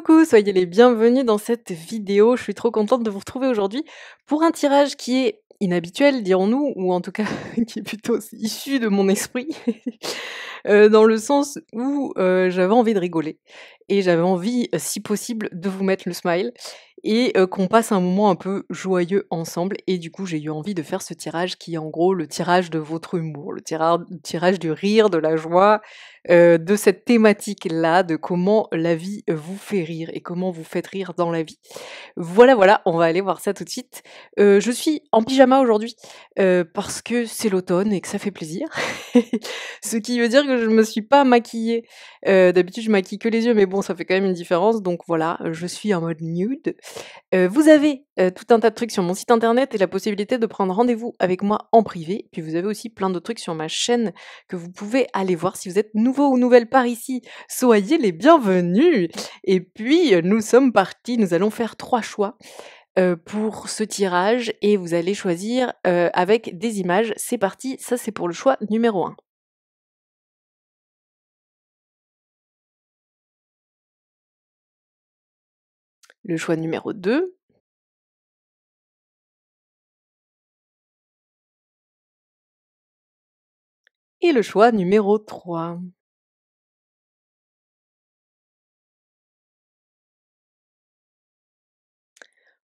Coucou, soyez les bienvenus dans cette vidéo. Je suis trop contente de vous retrouver aujourd'hui pour un tirage qui est inhabituel, dirons-nous, ou en tout cas qui est plutôt issu de mon esprit, dans le sens où j'avais envie de rigoler et j'avais envie, si possible, de vous mettre le smile et qu'on passe un moment un peu joyeux ensemble. Et du coup, j'ai eu envie de faire ce tirage qui est en gros le tirage de votre humour, le tirage du rire, de la joie, de cette thématique-là, de comment la vie vous fait rire et comment vous faites rire dans la vie. Voilà, voilà, on va aller voir ça tout de suite. Je suis en pyjama aujourd'hui, parce que c'est l'automne et que ça fait plaisir. Ce qui veut dire que je me suis pas maquillée. D'habitude, je maquille que les yeux, mais bon, ça fait quand même une différence. Donc voilà, je suis en mode nude. Vous avez, tout un tas de trucs sur mon site internet et la possibilité de prendre rendez-vous avec moi en privé. Puis vous avez aussi plein d'autres trucs sur ma chaîne que vous pouvez aller voir si vous êtes nouveau ou nouvelle par ici. Soyez les bienvenus! Et puis, nous sommes partis, nous allons faire 3 choix, pour ce tirage et vous allez choisir, avec des images. C'est parti, ça c'est pour le choix numéro 1. Le choix numéro 2 et le choix numéro 3.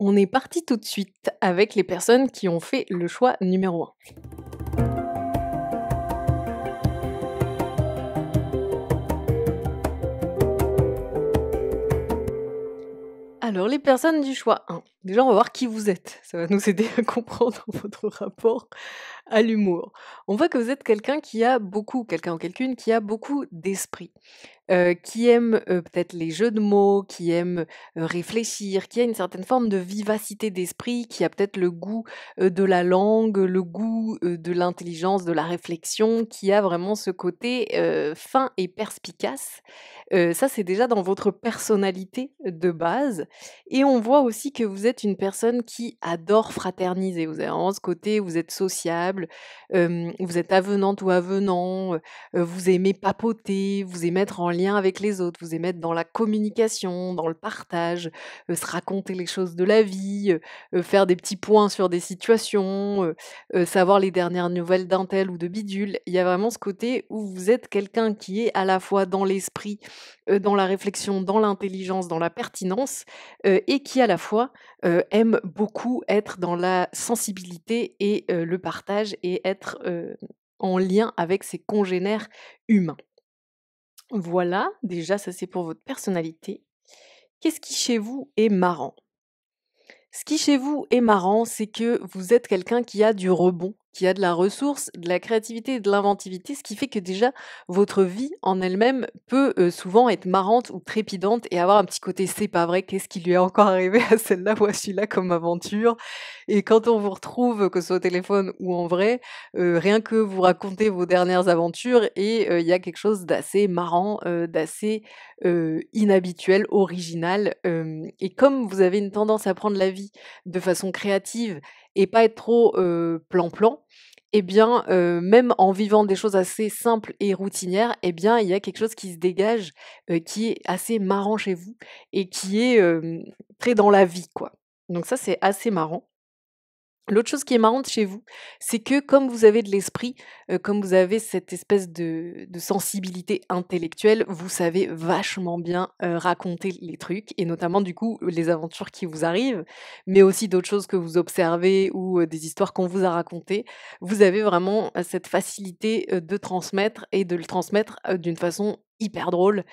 On est parti tout de suite avec les personnes qui ont fait le choix numéro 1. Alors, les personnes du choix 1. Déjà, on va voir qui vous êtes. Ça va nous aider à comprendre votre rapport à l'humour. On voit que vous êtes quelqu'un ou quelqu'une qui a beaucoup d'esprit, qui aime, peut-être les jeux de mots, qui aime, réfléchir, qui a une certaine forme de vivacité d'esprit, qui a peut-être le goût, de la langue, le goût, de l'intelligence, de la réflexion, qui a vraiment ce côté, fin et perspicace. Ça, c'est déjà dans votre personnalité de base et on voit aussi que vous êtes une personne qui adore fraterniser. Vous avez vraiment ce côté, vous êtes sociable, vous êtes avenante ou avenant, vous aimez papoter, vous aimez être en lien avec les autres, vous aimez être dans la communication, dans le partage, se raconter les choses de la vie, faire des petits points sur des situations, savoir les dernières nouvelles d'un tel ou de bidule. Il y a vraiment ce côté où vous êtes quelqu'un qui est à la fois dans l'esprit, dans la réflexion, dans l'intelligence, dans la pertinence, et qui à la fois, aime beaucoup être dans la sensibilité et le partage et être, en lien avec ses congénères humains. Voilà, déjà ça c'est pour votre personnalité. Qu'est-ce qui chez vous est marrant? Ce qui chez vous est marrant, c'est que vous êtes quelqu'un qui a du rebond, qui a de la ressource, de la créativité et de l'inventivité, ce qui fait que déjà votre vie en elle-même peut, souvent être marrante ou trépidante et avoir un petit côté: «C'est pas vrai, qu'est-ce qui lui est encore arrivé à celle-là ou à celui-là comme aventure?» Et quand on vous retrouve, que ce soit au téléphone ou en vrai, rien que vous racontez vos dernières aventures et il y a quelque chose d'assez marrant, d'assez, inhabituel, original, et comme vous avez une tendance à prendre la vie de façon créative et pas être trop, plan-plan, et bien, même en vivant des choses assez simples et routinières, et bien, il y a quelque chose qui se dégage, qui est assez marrant chez vous et qui est, très dans la vie, quoi. Donc ça, c'est assez marrant. L'autre chose qui est marrante chez vous, c'est que comme vous avez de l'esprit, comme vous avez cette espèce de sensibilité intellectuelle, vous savez vachement bien, raconter les trucs et notamment du coup, les aventures qui vous arrivent, mais aussi d'autres choses que vous observez ou, des histoires qu'on vous a racontées. Vous avez vraiment, cette facilité, de transmettre et de le transmettre, d'une façon hyper drôle,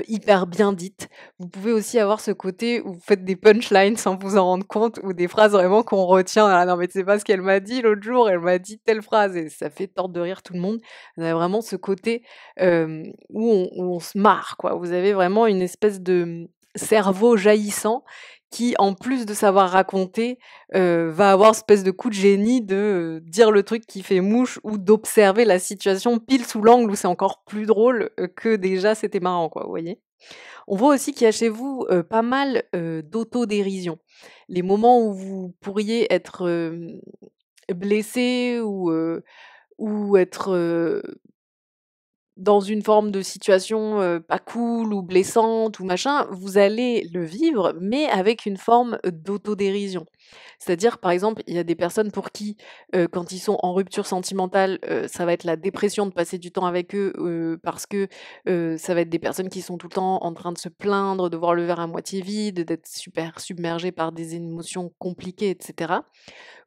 hyper bien dite. Vous pouvez aussi avoir ce côté où vous faites des punchlines sans vous en rendre compte ou des phrases vraiment qu'on retient: «Ah non mais tu sais pas ce qu'elle m'a dit l'autre jour, elle m'a dit telle phrase» et ça fait tordre de rire tout le monde. Vous avez vraiment ce côté, où on se marre quoi. Vous avez vraiment une espèce de, cerveau jaillissant qui, en plus de savoir raconter, va avoir espèce de coup de génie de, dire le truc qui fait mouche ou d'observer la situation pile sous l'angle où c'est encore plus drôle, que déjà c'était marrant quoi, vous voyez? On voit aussi qu'il y a chez vous, pas mal, d'autodérision. Les moments où vous pourriez être, blessé ou être, dans une forme de situation, pas cool ou blessante ou machin, vous allez le vivre, mais avec une forme, d'autodérision. C'est-à-dire, par exemple, il y a des personnes pour qui, quand ils sont en rupture sentimentale, ça va être la dépression de passer du temps avec eux, parce que, ça va être des personnes qui sont tout le temps en train de se plaindre, de voir le verre à moitié vide, d'être super submergées par des émotions compliquées et cetera.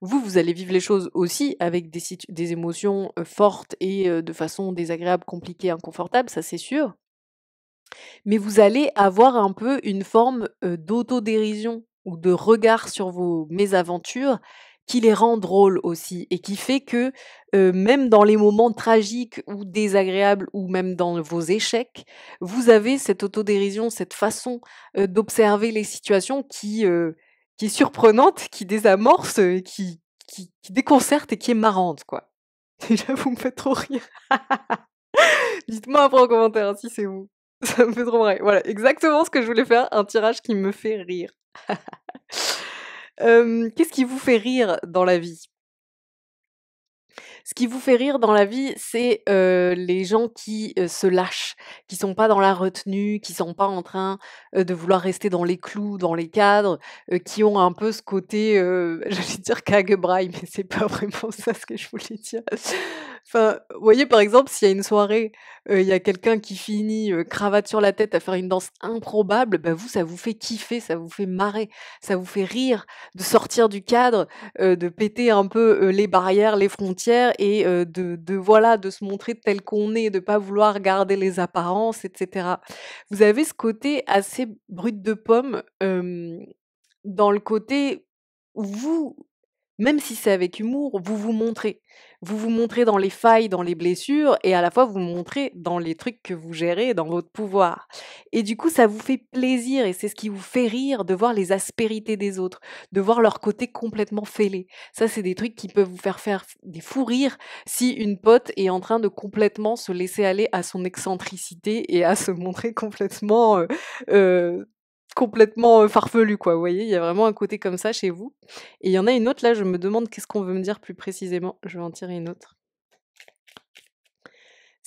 Vous, vous allez vivre les choses aussi avec des émotions, fortes et de façon désagréable, compliquée, inconfortable, ça c'est sûr. Mais vous allez avoir un peu une forme, d'autodérision ou de regard sur vos mésaventures qui les rend drôles aussi et qui fait que, même dans les moments tragiques ou désagréables ou même dans vos échecs, vous avez cette autodérision, cette façon, d'observer les situations qui est surprenante, qui désamorce, qui déconcerte et qui est marrante, quoi. Déjà, vous me faites trop rire. Dites-moi après en commentaire, hein, si c'est vous. Ça me fait trop marrer. Voilà, exactement ce que je voulais faire, un tirage qui me fait rire. Qu'est-ce qui vous fait rire dans la vie? Ce qui vous fait rire dans la vie, c'est, les gens qui, se lâchent, qui sont pas dans la retenue, qui sont pas en train, de vouloir rester dans les clous, dans les cadres, qui ont un peu ce côté, j'allais dire cague-braille, mais c'est pas vraiment ça ce que je voulais dire. Enfin, vous voyez, par exemple, s'il y a une soirée, il y a quelqu'un qui finit, cravate sur la tête à faire une danse improbable, bah, vous, ça vous fait kiffer, ça vous fait marrer, ça vous fait rire de sortir du cadre, de péter un peu, les barrières, les frontières et de voilà, de se montrer tel qu'on est, de pas vouloir garder les apparences et cetera. Vous avez ce côté assez brut de pomme, dans le côté où vous, même si c'est avec humour, vous vous montrez. Vous vous montrez dans les failles, dans les blessures et à la fois vous vous montrez dans les trucs que vous gérez, dans votre pouvoir. Et du coup, ça vous fait plaisir et c'est ce qui vous fait rire de voir les aspérités des autres, de voir leur côté complètement fêlé. Ça, c'est des trucs qui peuvent vous faire des fous rires si une pote est en train de complètement se laisser aller à son excentricité et à se montrer complètement, heu, complètement, farfelu quoi, vous voyez? Il y a vraiment un côté comme ça chez vous. Et il y en a une autre là, je me demande qu'est-ce qu'on veut me dire plus précisément? Je vais en tirer une autre.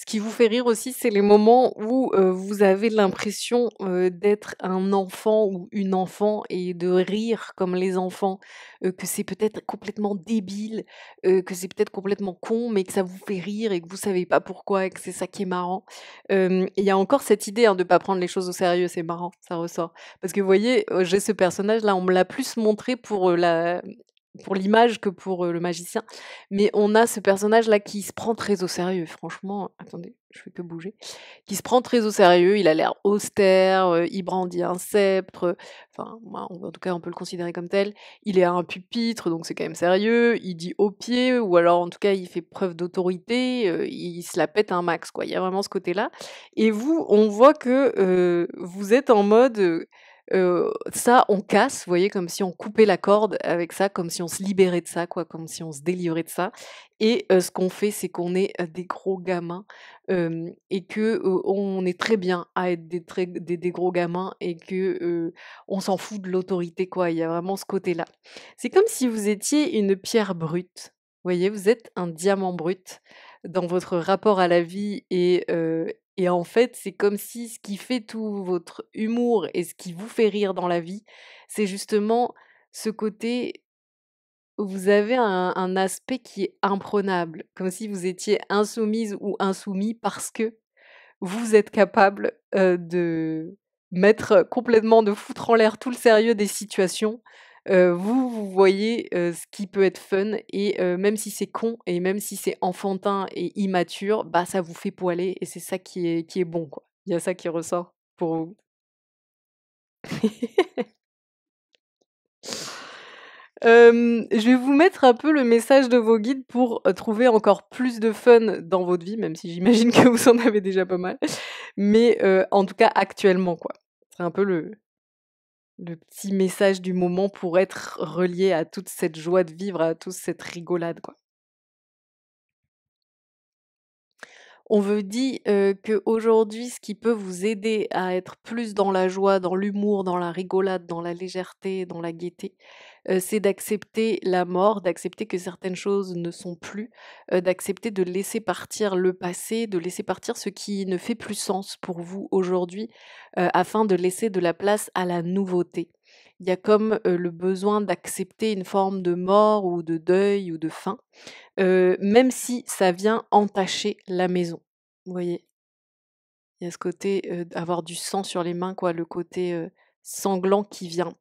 Ce qui vous fait rire aussi, c'est les moments où, vous avez l'impression, d'être un enfant ou une enfant et de rire comme les enfants, que c'est peut-être complètement débile, que c'est peut-être complètement con, mais que ça vous fait rire et que vous savez pas pourquoi et que c'est ça qui est marrant. Il y a encore cette idée, hein, de pas prendre les choses au sérieux, c'est marrant, ça ressort. Parce que vous voyez, j'ai ce personnage là, on me l'a plus montré pour l'image que pour, le magicien. Mais on a ce personnage-là qui se prend très au sérieux, franchement, attendez, je fais que bouger, qui se prend très au sérieux, il a l'air austère, il brandit un sceptre, enfin, moi, en tout cas, on peut le considérer comme tel. Il est à un pupitre, donc c'est quand même sérieux, il dit au pied ou alors en tout cas, il fait preuve d'autorité, il se la pète un max, quoi. Il y a vraiment ce côté-là et vous, on voit que, vous êtes en mode, ça, on casse, vous voyez, comme si on coupait la corde avec ça, comme si on se libérait de ça, quoi, comme si on se délivrait de ça et ce qu'on fait, c'est qu'on est, des gros gamins, et que, on est très bien à être des gros gamins et que, on s'en fout de l'autorité, quoi. Il y a vraiment ce côté-là. C'est comme si vous étiez une pierre brute, vous voyez? Vous êtes un diamant brut dans votre rapport à la vie et en fait, c'est comme si ce qui fait tout votre humour et ce qui vous fait rire dans la vie, c'est justement ce côté où vous avez un aspect qui est imprenable, comme si vous étiez insoumise ou insoumis parce que vous êtes capable, de mettre complètement de foutre en l'air tout le sérieux des situations. Vous, vous voyez, ce qui peut être fun et même si c'est con et même si c'est enfantin et immature, bah, ça vous fait poiler et c'est ça qui est bon, quoi. Il y a ça qui ressort pour vous. Je vais vous mettre un peu le message de vos guides pour, trouver encore plus de fun dans votre vie, même si j'imagine que vous en avez déjà pas mal. Mais, en tout cas actuellement, quoi. C'est un peu le petit message du moment pour être relié à toute cette joie de vivre, à toute cette rigolade, quoi. On veut dit, qu'aujourd'hui, ce qui peut vous aider à être plus dans la joie, dans l'humour, dans la rigolade, dans la légèreté, dans la gaieté, c'est d'accepter la mort, d'accepter que certaines choses ne sont plus, d'accepter de laisser partir le passé, de laisser partir ce qui ne fait plus sens pour vous aujourd'hui, afin de laisser de la place à la nouveauté. Il y a comme, le besoin d'accepter une forme de mort ou de deuil ou de fin, même si ça vient entacher la maison. Vous voyez? Il y a ce côté, avoir du sang sur les mains quoi, le côté, sanglant qui vient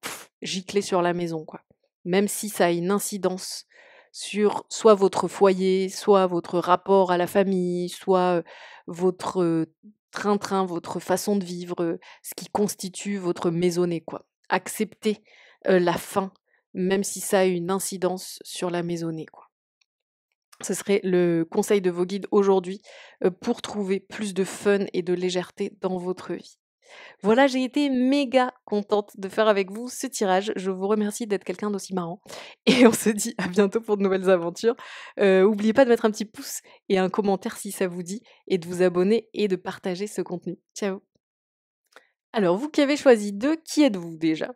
gicler sur la maison quoi. Même si ça a une incidence sur soit votre foyer, soit votre rapport à la famille, soit, votre, train-train, votre façon de vivre, ce qui constitue votre maisonnée quoi. Accepter, la fin, même si ça a une incidence sur la maisonnée quoi. Ce serait le conseil de vos guides aujourd'hui, pour trouver plus de fun et de légèreté dans votre vie. Voilà, j'ai été méga contente de faire avec vous ce tirage. Je vous remercie d'être quelqu'un d'aussi marrant et on se dit à bientôt pour de nouvelles aventures. Oubliez pas de mettre un petit pouce et un commentaire si ça vous dit et de vous abonner et de partager ce contenu. Ciao. Alors vous qui avez choisi 2, qui êtes-vous déjà?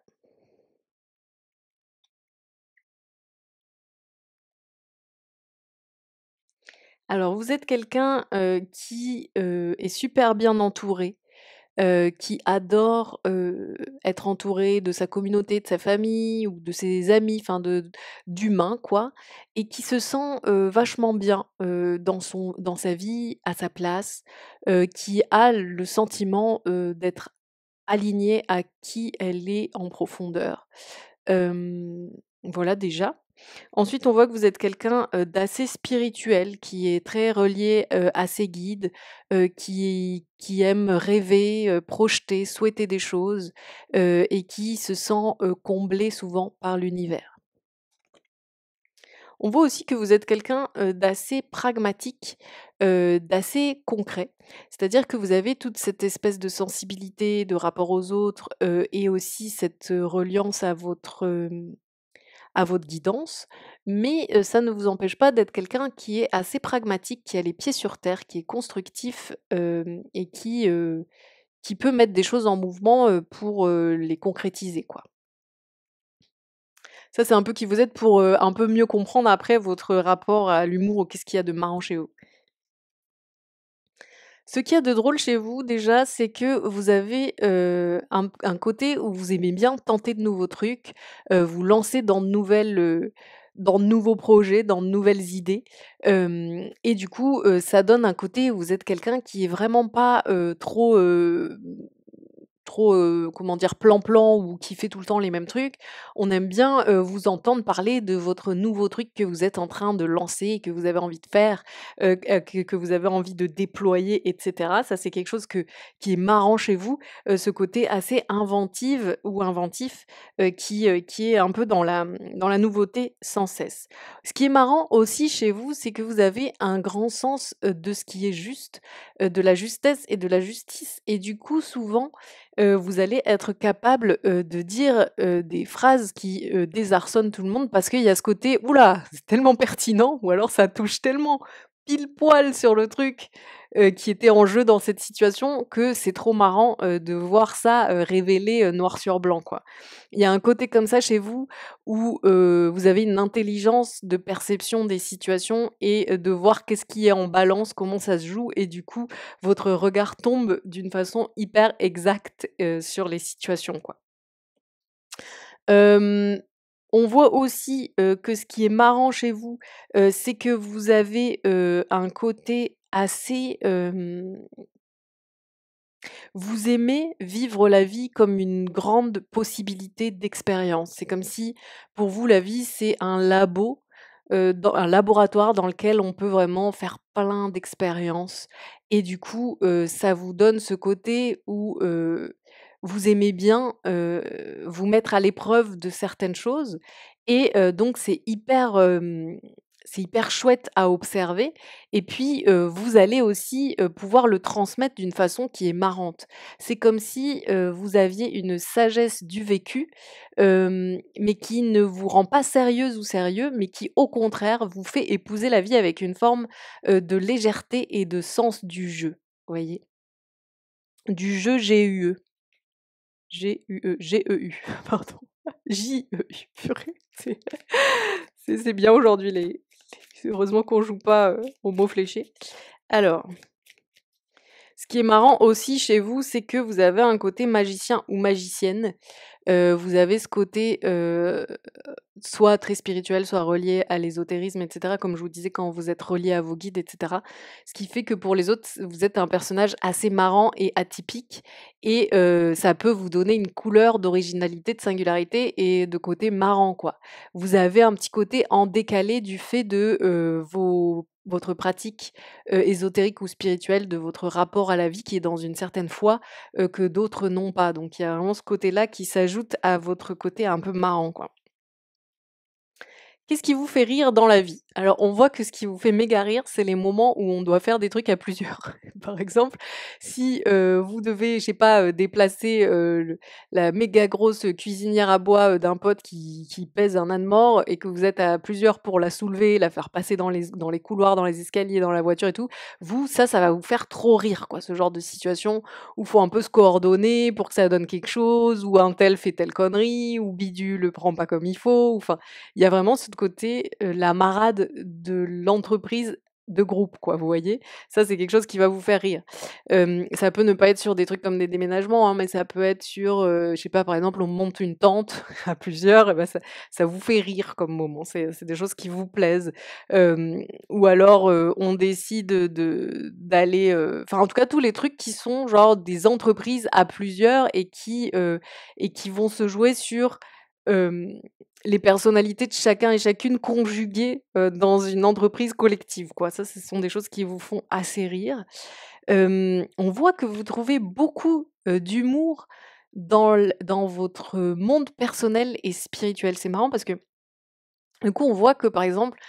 Alors vous êtes quelqu'un, qui, est super bien entouré, qui adore, être entouré de sa communauté, de sa famille ou de ses amis, enfin d'humains quoi et qui se sent, vachement bien, dans sa vie, à sa place, qui a le sentiment, d'être alignée à qui elle est en profondeur. Hem, voilà déjà. Ensuite, on voit que vous êtes quelqu'un, d'assez spirituel, qui est très relié, à ses guides, qui aime rêver, projeter, souhaiter des choses, et qui se sent, comblé souvent par l'univers. On voit aussi que vous êtes quelqu'un, d'assez pragmatique, d'assez concret. C'est-à-dire que vous avez toute cette espèce de sensibilité, de rapport aux autres, et aussi cette, reliance à votre guidance, mais ça ne vous empêche pas d'être quelqu'un qui est assez pragmatique, qui a les pieds sur terre, qui est constructif, et qui peut mettre des choses en mouvement, pour, les concrétiser, quoi. Ça, c'est un peu qui vous êtes pour, un peu mieux comprendre après votre rapport à l'humour ou qu'est-ce qu'il y a de marrant chez vous. Ce qu'il y a de drôle chez vous déjà, c'est que vous avez, un côté où vous aimez bien tenter de nouveaux trucs, vous lancer dans de nouveaux projets, dans de nouvelles idées, et du coup, ça donne un côté où vous êtes quelqu'un qui est vraiment pas, trop, comment dire? Plan-plan ou qui fait tout le temps les mêmes trucs. On aime bien, vous entendre parler de votre nouveau truc que vous êtes en train de lancer, que vous avez envie de faire, que vous avez envie de déployer et cetera. Ça, c'est quelque chose qui est marrant chez vous, ce côté assez inventive ou inventif, qui est un peu dans la nouveauté sans cesse. Ce qui est marrant aussi chez vous, c'est que vous avez un grand sens, de ce qui est juste, de la justesse et de la justice et du coup, souvent, vous allez être capable, de dire, des phrases qui, désarçonnent tout le monde parce qu'il y a ce côté: «Ouh là, c'est tellement pertinent» ou alors ça touche tellement pile poil sur le truc, qui était en jeu dans cette situation que c'est trop marrant, de voir ça, révélé, noir sur blanc, quoi. Il y a un côté comme ça chez vous où, vous avez une intelligence de perception des situations et de voir qu'est-ce qui est en balance, comment ça se joue et du coup, votre regard tombe d'une façon hyper exacte, sur les situations, quoi. Hem, on voit aussi, que ce qui est marrant chez vous, c'est que vous avez, un côté assez, vous aimez vivre la vie comme une grande possibilité d'expérience. C'est comme si, pour vous, la vie, c'est un dans un laboratoire dans lequel on peut vraiment faire plein d'expériences et du coup, ça vous donne ce côté où, vous aimez bien, vous mettre à l'épreuve de certaines choses et donc c'est hyper, c'est hyper chouette à observer et puis, vous allez aussi, pouvoir le transmettre d'une façon qui est marrante. C'est comme si, vous aviez une sagesse du vécu, mais qui ne vous rend pas sérieuse ou sérieux, mais qui au contraire vous fait épouser la vie avec une forme, de légèreté et de sens du jeu, voyez? Du jeu G-U-E, G-U-E, G-E-U, pardon, J-E-U, purée, c'est bien aujourd'hui heureusement qu'on joue pas, aux mots fléchés. Alors, ce qui est marrant aussi chez vous, c'est que vous avez un côté magicien ou magicienne. Vous avez ce côté, soit très spirituel, soit relié à l'ésotérisme et cetera, comme je vous disais quand vous êtes relié à vos guides et cetera. Ce qui fait que pour les autres, vous êtes un personnage assez marrant et atypique et ça peut vous donner une couleur d'originalité, de singularité et de côté marrant, quoi. Vous avez un petit côté en décalé du fait de, votre pratique, ésotérique ou spirituelle, de votre rapport à la vie qui est dans une certaine foi, que d'autres n'ont pas. Donc il y a vraiment ce côté-là qui s'ajoute à votre côté un peu marrant, quoi. Qu'est-ce qui vous fait rire dans la vie? Alors, on voit que ce qui vous fait méga rire, c'est les moments où on doit faire des trucs à plusieurs. Par exemple, si, vous devez, je sais pas, déplacer, le la méga grosse cuisinière à bois, d'un pote qui pèse un âne mort et que vous êtes à plusieurs pour la soulever, la faire passer dans les couloirs, dans les escaliers, dans la voiture et tout, vous, ça va vous faire trop rire, quoi. Ce genre de situation où faut un peu se coordonner pour que ça donne quelque chose, ou un tel fait telle connerie, ou bidule le prend pas comme il faut, enfin il y a vraiment ce côté, la marade de l'entreprise de groupe, quoi, vous voyez? Ça, c'est quelque chose qui va vous faire rire. Ça peut ne pas être sur des trucs comme des déménagements, hein, mais ça peut être sur, je sais pas, par exemple, on monte une tente à plusieurs et bah, ça vous fait rire comme moment. C'est des choses qui vous plaisent. Ou alors, on décide, d'aller, enfin, en tout cas, tous les trucs qui sont genre des entreprises à plusieurs et qui vont se jouer sur, hem les personnalités de chacun et chacune conjuguées, dans une entreprise collective, quoi. Ça, ce sont des choses qui vous font assez rire. On voit que vous trouvez beaucoup, d'humour dans votre monde personnel et spirituel. C'est marrant parce que du coup, on voit que, par exemple,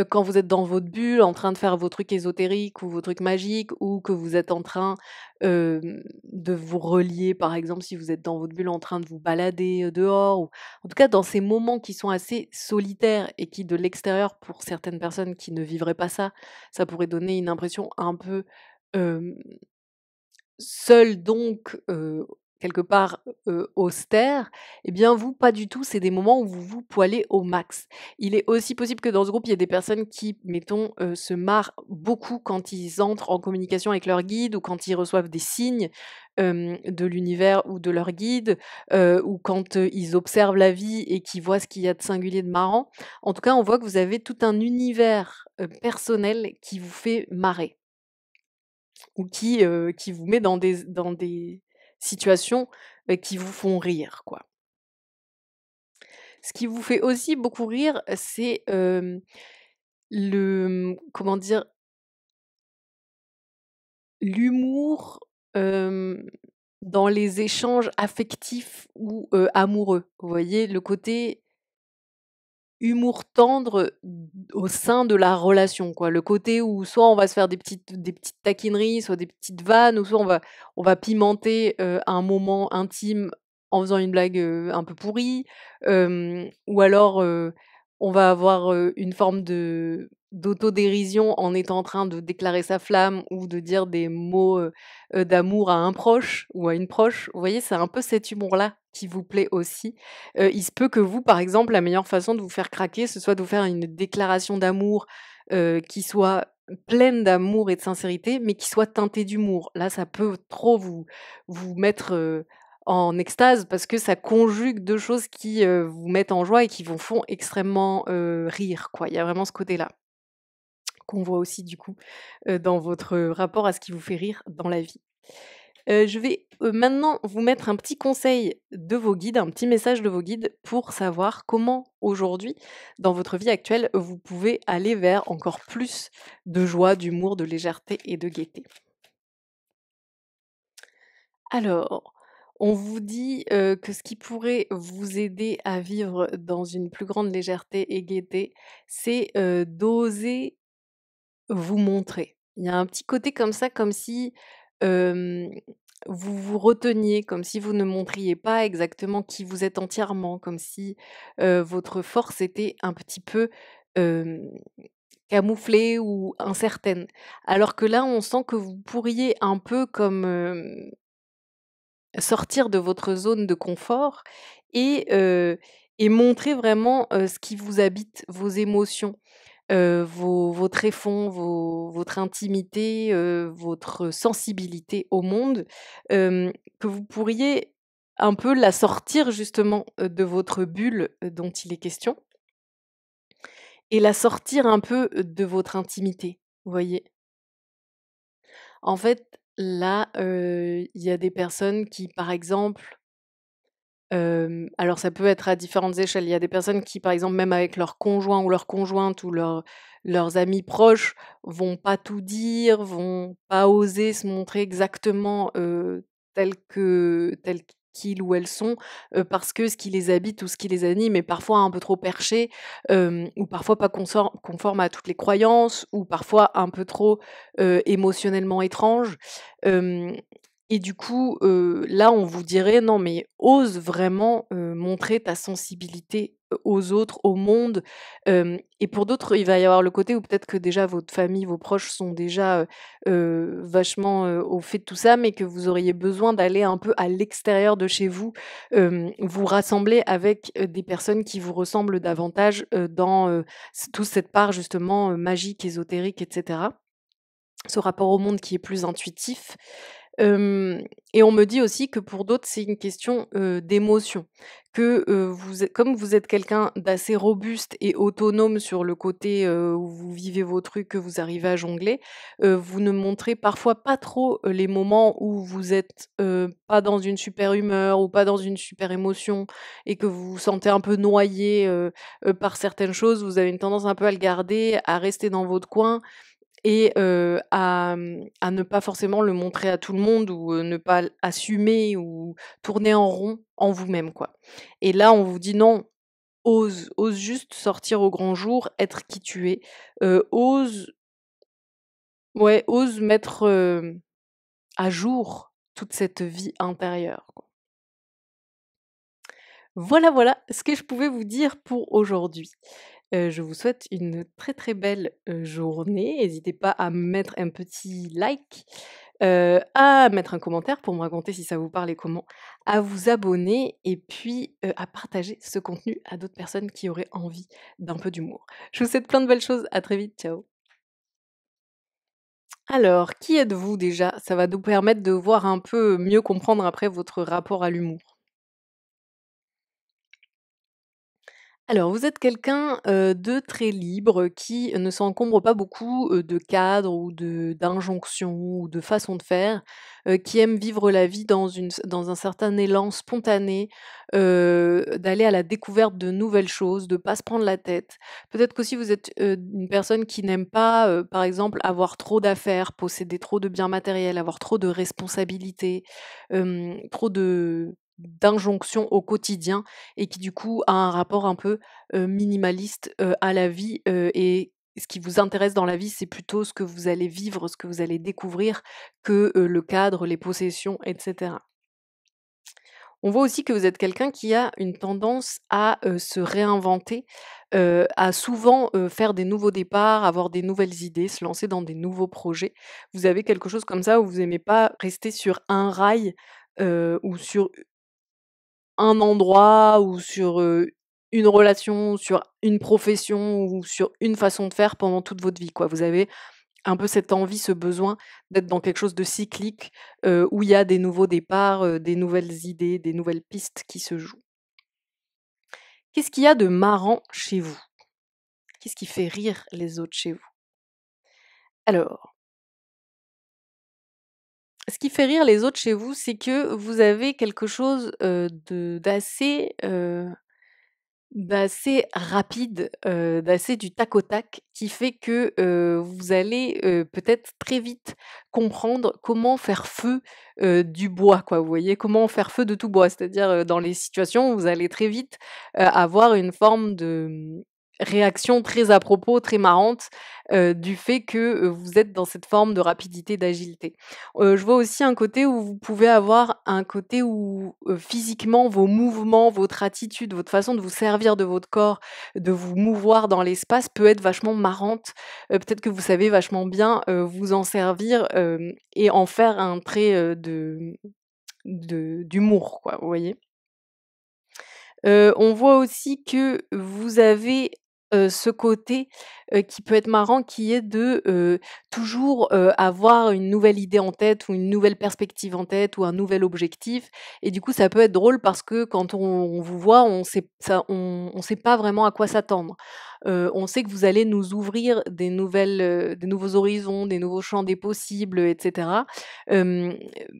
quand vous êtes dans votre bulle, en train de faire vos trucs ésotériques ou vos trucs magiques, ou que vous êtes en train, de vous relier, par exemple, si vous êtes dans votre bulle en train de vous balader, dehors, ou en tout cas dans ces moments qui sont assez solitaires et qui, de l'extérieur, pour certaines personnes qui ne vivraient pas ça, ça pourrait donner une impression un peu, hem seul donc quelque part, austère, eh bien vous, pas du tout, c'est des moments où vous vous poilez au max. Il est aussi possible que dans ce groupe, il y ait des personnes qui, mettons, se marrent beaucoup quand ils entrent en communication avec leur guide ou quand ils reçoivent des signes, de l'univers ou de leur guide, ou quand, ils observent la vie et qu'ils voient ce qu'il y a de singulier, de marrant. En tout cas, on voit que vous avez tout un univers, personnel qui vous fait marrer. Ou qui vous met dans des situations, qui vous font rire, quoi. Ce qui vous fait aussi beaucoup rire, c'est, comment dire? L'humour, hem, dans les échanges affectifs ou, amoureux. Vous voyez? Le côté humour tendre au sein de la relation, quoi. Le côté où soit on va se faire des petites taquineries, soit des petites vannes, ou soit on va pimenter, un moment intime en faisant une blague, un peu pourrie, ou alors, on va avoir, une forme d'autodérision en étant en train de déclarer sa flamme ou de dire des mots, d'amour à un proche ou à une proche. Vous voyez? C'est un peu cet humour-là qui vous plaît aussi. Il se peut que vous, par exemple, la meilleure façon de vous faire craquer, ce soit de vous faire une déclaration d'amour, qui soit pleine d'amour et de sincérité, mais qui soit teintée d'humour. Là, ça peut trop vous mettre, en extase parce que ça conjugue 2 choses qui, vous mettent en joie et qui vous font extrêmement, rire, quoi. Il y a vraiment ce côté-là, qu'on voit aussi du coup, dans votre rapport à ce qui vous fait rire dans la vie. Je vais, maintenant vous mettre un petit conseil de vos guides, un petit message de vos guides pour savoir comment aujourd'hui, dans votre vie actuelle, vous pouvez aller vers encore plus de joie, d'humour, de légèreté et de gaieté. Alors, On vous dit, que ce qui pourrait vous aider à vivre dans une plus grande légèreté et gaieté, c'est, d'oser vous montrer. Il y a un petit côté comme ça, comme si, hem, vous vous reteniez, comme si vous ne montriez pas exactement qui vous êtes entièrement, comme si, votre force était un petit peu, hem, camouflée ou incertaine. Alors que là, on sent que vous pourriez un peu comme, sortir de votre zone de confort et et montrer vraiment, ce qui vous habite, vos émotions, vos tréfonds, votre intimité, votre sensibilité au monde, que vous pourriez un peu la sortir justement, de votre bulle, dont il est question et la sortir un peu, de votre intimité, vous voyez? En fait, là, il y a des personnes qui, par exemple, alors ça peut être à différentes échelles. Il y a des personnes qui, par exemple, même avec leur conjoint ou leur conjointe ou leurs amis proches, vont pas tout dire, vont pas oser se montrer exactement, tels qu'ils ou elles sont, parce que ce qui les habite ou ce qui les anime est parfois un peu trop perché, ou parfois pas conforme à toutes les croyances ou parfois un peu trop, émotionnellement étrange. Hem et du coup, là, on vous dirait: «Non, mais ose vraiment, montrer ta sensibilité, aux autres, au monde». Et pour d'autres, il va y avoir le côté où peut-être que déjà votre famille, vos proches sont déjà, vachement, au fait de tout ça, mais que vous auriez besoin d'aller un peu à l'extérieur de chez vous, vous rassembler avec, des personnes qui vous ressemblent davantage, dans, toute cette part justement, magique, ésotérique et cetera. Ce rapport au monde qui est plus intuitif. Hem et on me dit aussi que pour d'autres, c'est une question, d'émotion. Que, vous êtes comme vous êtes quelqu'un d'assez robuste et autonome sur le côté, où vous vivez vos trucs, que vous arrivez à jongler, vous ne montrez parfois pas trop, les moments où vous êtes, pas dans une super humeur ou pas dans une super émotion et que vous vous sentez un peu noyé, par certaines choses. Vous avez une tendance un peu à le garder, à rester dans votre coin et à ne pas forcément le montrer à tout le monde ou, ne pas assumer ou tourner en rond en vous-même, quoi. Et là, on vous dit: «Non, ose juste sortir au grand jour, être qui tu es». Ose ouais, ose mettre, à jour toute cette vie intérieure, quoi. Voilà, voilà ce que je pouvais vous dire pour aujourd'hui. Je vous souhaite une très, très belle, journée. N'hésitez pas à me mettre un petit like, à mettre un commentaire pour me raconter si ça vous parle et comment, à vous abonner et puis, à partager ce contenu à d'autres personnes qui auraient envie d'un peu d'humour. Je vous souhaite plein de belles choses. À très vite. Ciao. Alors, qui êtes-vous déjà? Ça va nous permettre de voir un peu mieux comprendre après votre rapport à l'humour. Alors, vous êtes quelqu'un, de très libre qui ne s'encombre pas beaucoup, de cadres ou de d'injonctions ou de façons de faire, qui aime vivre la vie dans un certain élan spontané, d'aller à la découverte de nouvelles choses, de pas se prendre la tête. Peut-être qu'aussi vous êtes, une personne qui n'aime pas, par exemple, avoir trop d'affaires, posséder trop de biens matériels, avoir trop de responsabilités, trop d'injonctions au quotidien et qui du coup a un rapport un peu, minimaliste, à la vie, et ce qui vous intéresse dans la vie, c'est plutôt ce que vous allez vivre, ce que vous allez découvrir que, le cadre, les possessions et cetera. On voit aussi que vous êtes quelqu'un qui a une tendance à, se réinventer, à souvent, faire des nouveaux départs, avoir des nouvelles idées, se lancer dans des nouveaux projets. Vous avez quelque chose comme ça où vous aimez pas rester sur un rail, ou sur un endroit ou sur, une relation, sur une profession ou sur une façon de faire pendant toute votre vie, quoi. Vous avez un peu cette envie, ce besoin d'être dans quelque chose de cyclique, où il y a des nouveaux départs, des nouvelles idées, des nouvelles pistes qui se jouent. Qu'est-ce qu'il y a de marrant chez vous? Qu'est-ce qui fait rire les autres chez vous? Alors, ce qui fait rire les autres chez vous, c'est que vous avez quelque chose, de d'assez, D'assez rapide, d'assez du tac au tac, qui fait que, vous allez, peut-être très vite comprendre comment faire feu, du bois, quoi. Vous voyez? Comment faire feu de tout bois. C'est-à-dire, dans les situations où vous allez très vite, avoir une forme de, réaction très à propos, très marrante, du fait que, vous êtes dans cette forme de rapidité, d'agilité. Je vois aussi un côté où vous pouvez avoir un côté où, physiquement, vos mouvements, votre attitude, votre façon de vous servir de votre corps, de vous mouvoir dans l'espace peut être vachement marrante. Peut-être que vous savez vachement bien, vous en servir, et en faire un trait, d'humour, quoi, vous voyez? On voit aussi que vous avez, ce côté, qui peut être marrant, qui est de, toujours, avoir une nouvelle idée en tête ou une nouvelle perspective en tête ou un nouvel objectif et du coup, ça peut être drôle parce que quand on vous voit, on sait pas vraiment à quoi s'attendre. On sait que vous allez nous ouvrir des nouveaux horizons, des nouveaux champs des possibles, et cetera. Hem,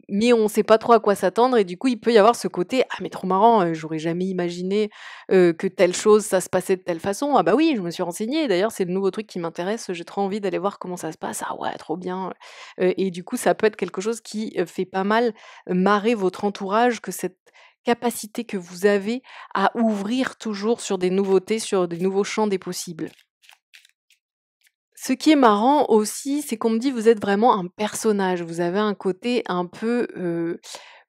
mais on sait pas trop à quoi s'attendre et du coup, il peut y avoir ce côté: «Ah mais trop marrant, j'aurais jamais imaginé, que telle chose, ça se passait de telle façon. Ah bah oui, je me suis renseignée, d'ailleurs, c'est le nouveau truc qui m'intéresse, j'ai trop envie d'aller voir comment ça se passe. Ah ouais, trop bien». Et du coup, ça peut être quelque chose qui, fait pas mal marrer votre entourage, que cette capacité que vous avez à ouvrir toujours sur des nouveautés, sur des nouveaux champs des possibles. Ce qui est marrant aussi, c'est qu'on me dit: «Vous êtes vraiment un personnage». Vous avez un côté un peu,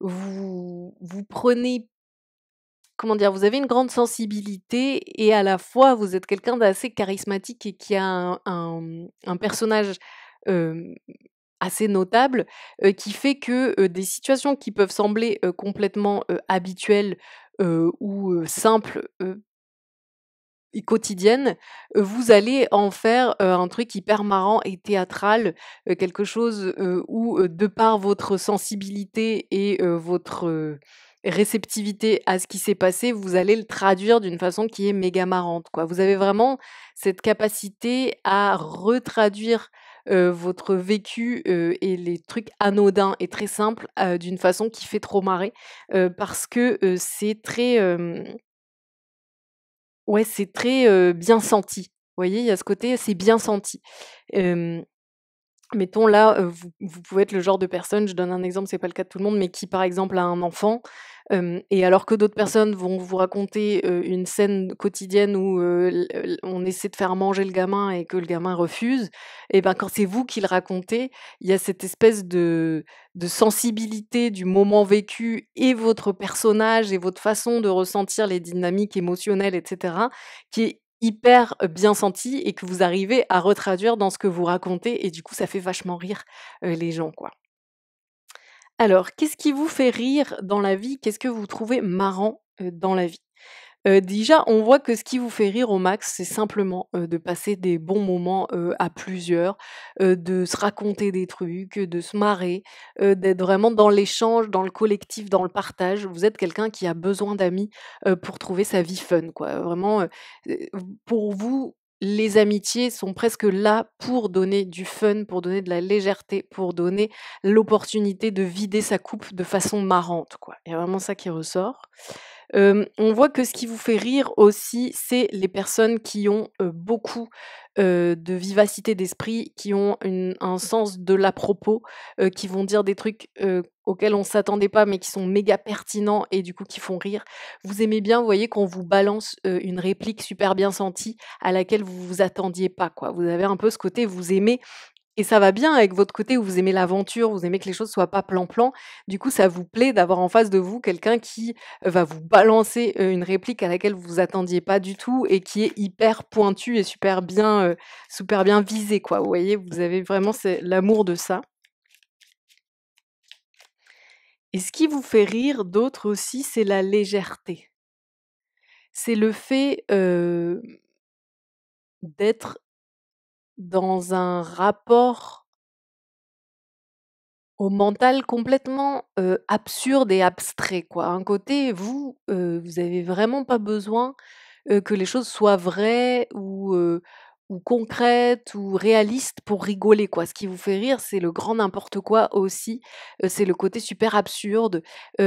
vous prenez comment dire? Vous avez une grande sensibilité et à la fois vous êtes quelqu'un d'assez charismatique et qui a un personnage, hem, assez notable, qui fait que, des situations qui peuvent sembler, complètement, habituelles, ou, simples, et quotidienne, vous allez en faire, un truc hyper marrant et théâtral, quelque chose, où, de par votre sensibilité et votre, réceptivité à ce qui s'est passé, vous allez le traduire d'une façon qui est méga marrante, quoi. Vous avez vraiment cette capacité à retraduire, votre vécu, et les trucs anodins et très simples, d'une façon qui fait trop marrer, parce que, c'est très, ouais, c'est très, bien senti. Vous voyez, il y a ce côté, c'est bien senti. Hem, Mettons là, vous pouvez être le genre de personne, je donne un exemple, c'est pas le cas de tout le monde, mais qui par exemple a un enfant, et alors que d'autres personnes vont vous raconter, une scène quotidienne où, on essaie de faire manger le gamin et que le gamin refuse, et ben, quand c'est vous qui le racontez, il y a cette espèce de sensibilité du moment vécu et votre personnage et votre façon de ressentir les dynamiques émotionnelles et cetera, qui est hyper, bien senti et que vous arrivez à retraduire dans ce que vous racontez et du coup, ça fait vachement rire, les gens, quoi. Alors, qu'est-ce qui vous fait rire dans la vie? Qu'est-ce que vous trouvez marrant, dans la vie? Déjà, on voit que ce qui vous fait rire au max, c'est simplement, de passer des bons moments, à plusieurs, de se raconter des trucs, de se marrer, d'être vraiment dans l'échange, dans le collectif, dans le partage. Vous êtes quelqu'un qui a besoin d'amis, pour trouver sa vie fun, quoi. Vraiment, pour vous, les amitiés sont presque là pour donner du fun, pour donner de la légèreté, pour donner l'opportunité de vider sa coupe de façon marrante, quoi. Il y a vraiment ça qui ressort. On voit que ce qui vous fait rire aussi, c'est les personnes qui ont, beaucoup, de vivacité d'esprit, qui ont un sens de l'à-propos, qui vont dire des trucs, auxquels on s'attendait pas, mais qui sont méga pertinents et du coup qui font rire. Vous aimez bien, vous voyez, qu'on vous balance, une réplique super bien sentie à laquelle vous vous attendiez pas, quoi. Vous avez un peu ce côté, vous aimez et ça va bien avec votre côté où vous aimez l'aventure, vous aimez que les choses soient pas plan-plan. Du coup, ça vous plaît d'avoir en face de vous quelqu'un qui, va vous balancer, une réplique à laquelle vous vous attendiez pas du tout et qui est hyper pointue et super bien visée, quoi. Vous voyez? Vous avez vraiment l'amour de ça. Et ce qui vous fait rire d'autre aussi, c'est la légèreté. C'est le fait, d'être dans un rapport au mental complètement, absurde et abstrait, quoi. Un côté, vous avez vraiment pas besoin, que les choses soient vraies ou ou concrètes ou réalistes pour rigoler, quoi. Ce qui vous fait rire, c'est le grand n'importe quoi aussi, c'est le côté super absurde,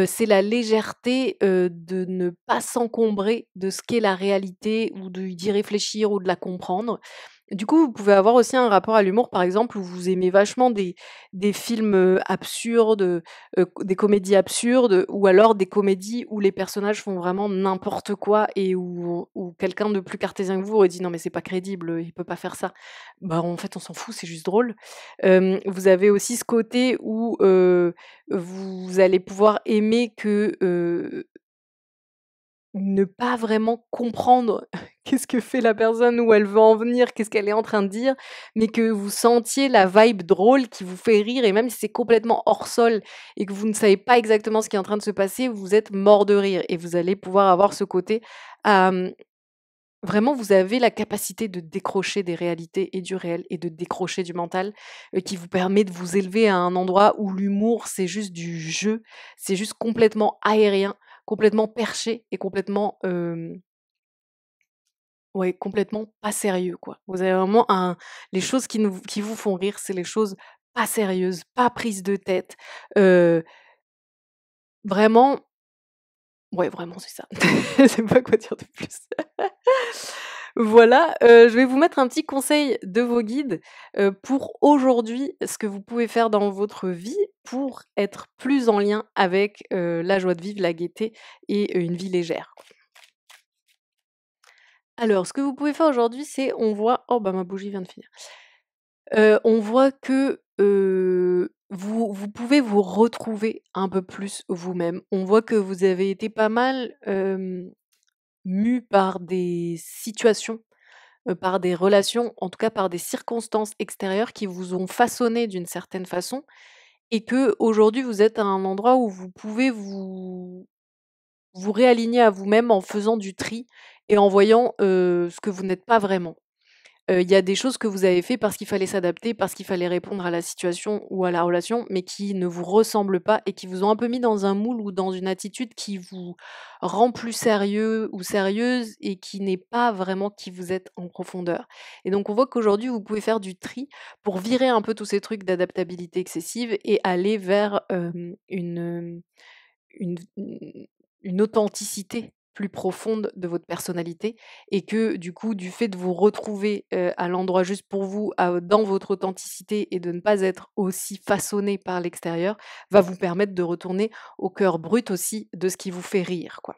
c'est la légèreté, de ne pas s'encombrer de ce qu'est la réalité ou d'y réfléchir ou de la comprendre. Du coup, vous pouvez avoir aussi un rapport à l'humour, par exemple, où vous aimez vachement des films, absurdes, des comédies absurdes ou alors des comédies où les personnages font vraiment n'importe quoi et où quelqu'un de plus cartésien que vous aurait dit: «Non mais c'est pas crédible, il peut pas faire ça». Bah, en fait, on s'en fout, c'est juste drôle. Vous avez aussi ce côté où, vous allez pouvoir aimer que, ne pas vraiment comprendre qu'est-ce que fait la personne, où elle veut en venir, qu'est-ce qu'elle est en train de dire, mais que vous sentiez la vibe drôle qui vous fait rire et même si c'est complètement hors sol et que vous ne savez pas exactement ce qui est en train de se passer, vous êtes mort de rire et vous allez pouvoir avoir ce côté, hem, vraiment vous avez la capacité de décrocher des réalités et du réel et de décrocher du mental, qui vous permet de vous élever à un endroit où l'humour, c'est juste du jeu, c'est juste complètement aérien, complètement perché et complètement, ouais, complètement pas sérieux, quoi. Vous avez vraiment un les choses qui vous font rire, c'est les choses pas sérieuses, pas prises de tête, heu, vraiment ouais, vraiment, c'est ça. Je sais pas quoi dire de plus. Voilà, je vais vous mettre un petit conseil de vos guides, pour aujourd'hui, ce que vous pouvez faire dans votre vie pour être plus en lien avec, la joie de vivre, la gaieté et une vie légère. Alors, ce que vous pouvez faire aujourd'hui, c'est on voit oh bah, ma bougie vient de finir. On voit que, vous pouvez vous retrouver un peu plus vous-même. On voit que vous avez été pas mal, mûs par des situations, par des relations, en tout cas par des circonstances extérieures qui vous ont façonné d'une certaine façon et qu'aujourd'hui vous êtes à un endroit où vous pouvez vous réaligner à vous-même en faisant du tri et en voyant, ce que vous n'êtes pas vraiment. Il y a des choses que vous avez fait parce qu'il fallait s'adapter, parce qu'il fallait répondre à la situation ou à la relation, mais qui ne vous ressemblent pas et qui vous ont un peu mis dans un moule ou dans une attitude qui vous rend plus sérieux ou sérieuse et qui n'est pas vraiment qui vous êtes en profondeur. Et donc on voit qu'aujourd'hui, vous pouvez faire du tri pour virer un peu tous ces trucs d'adaptabilité excessive et aller vers, une une authenticité plus profonde de votre personnalité et que du coup, du fait de vous retrouver, à l'endroit juste pour vous, dans votre authenticité et de ne pas être aussi façonné par l'extérieur, va vous permettre de retourner au cœur brut aussi de ce qui vous fait rire, quoi.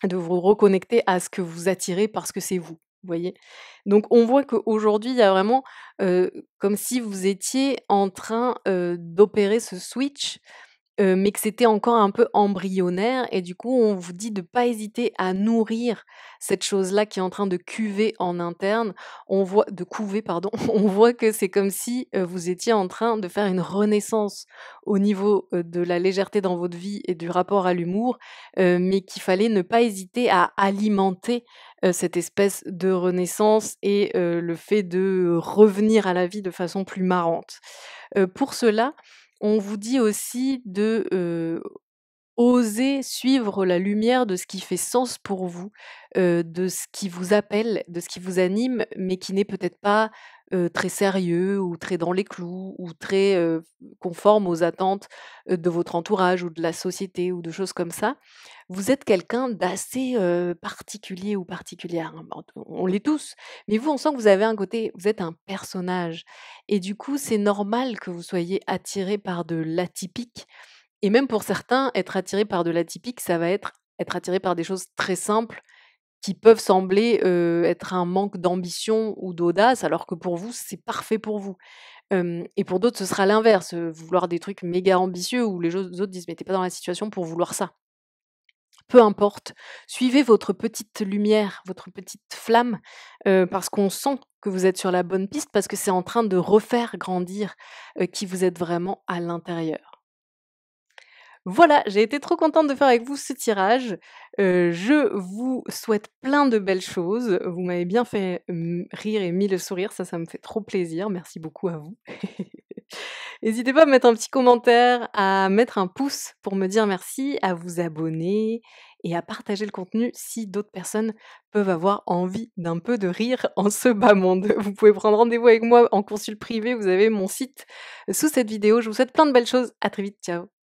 De vous reconnecter à ce que vous attirez parce que c'est vous, vous voyez? Donc on voit qu'aujourd'hui, il y a vraiment, comme si vous étiez en train, d'opérer ce switch. Mais que c'était encore un peu embryonnaire et du coup, on vous dit de pas hésiter à nourrir cette chose-là qui est en train de cuver en interne. On voit de couver pardon, on voit que c'est comme si, vous étiez en train de faire une renaissance au niveau, de la légèreté dans votre vie et du rapport à l'humour, mais qu'il fallait ne pas hésiter à alimenter, cette espèce de renaissance et le fait de revenir à la vie de façon plus marrante. Pour cela, on vous dit aussi de, oser suivre la lumière de ce qui fait sens pour vous, de ce qui vous appelle, de ce qui vous anime, mais qui n'est peut-être pas, très sérieux ou très dans les clous ou très, conforme aux attentes, de votre entourage ou de la société ou de choses comme ça. Vous êtes quelqu'un d'assez, particulier ou particulière, hein, on l'est tous, mais vous, on sent que vous avez un côté vous êtes un personnage et du coup, c'est normal que vous soyez attiré par de l'atypique et même pour certains, être attiré par de l'atypique, ça va être attiré par des choses très simples qui peuvent sembler, être un manque d'ambition ou d'audace, alors que pour vous, c'est parfait pour vous. Et pour d'autres, ce sera l'inverse, vouloir des trucs méga ambitieux où les autres disent: «Mais tu pas dans la situation pour vouloir ça». Peu importe, suivez votre petite lumière, votre petite flamme, parce qu'on sent que vous êtes sur la bonne piste, parce que c'est en train de refaire grandir, qui vous êtes vraiment à l'intérieur. Voilà, j'ai été trop contente de faire avec vous ce tirage. Je vous souhaite plein de belles choses. Vous m'avez bien fait, rire et mis le sourire, ça me fait trop plaisir. Merci beaucoup à vous. N'hésitez pas à mettre un petit commentaire, à mettre un pouce pour me dire merci, à vous abonner et à partager le contenu si d'autres personnes peuvent avoir envie d'un peu de rire en ce bas monde. Vous pouvez prendre rendez-vous avec moi en consulte privé, vous avez mon site sous cette vidéo. Je vous souhaite plein de belles choses, à très vite, ciao.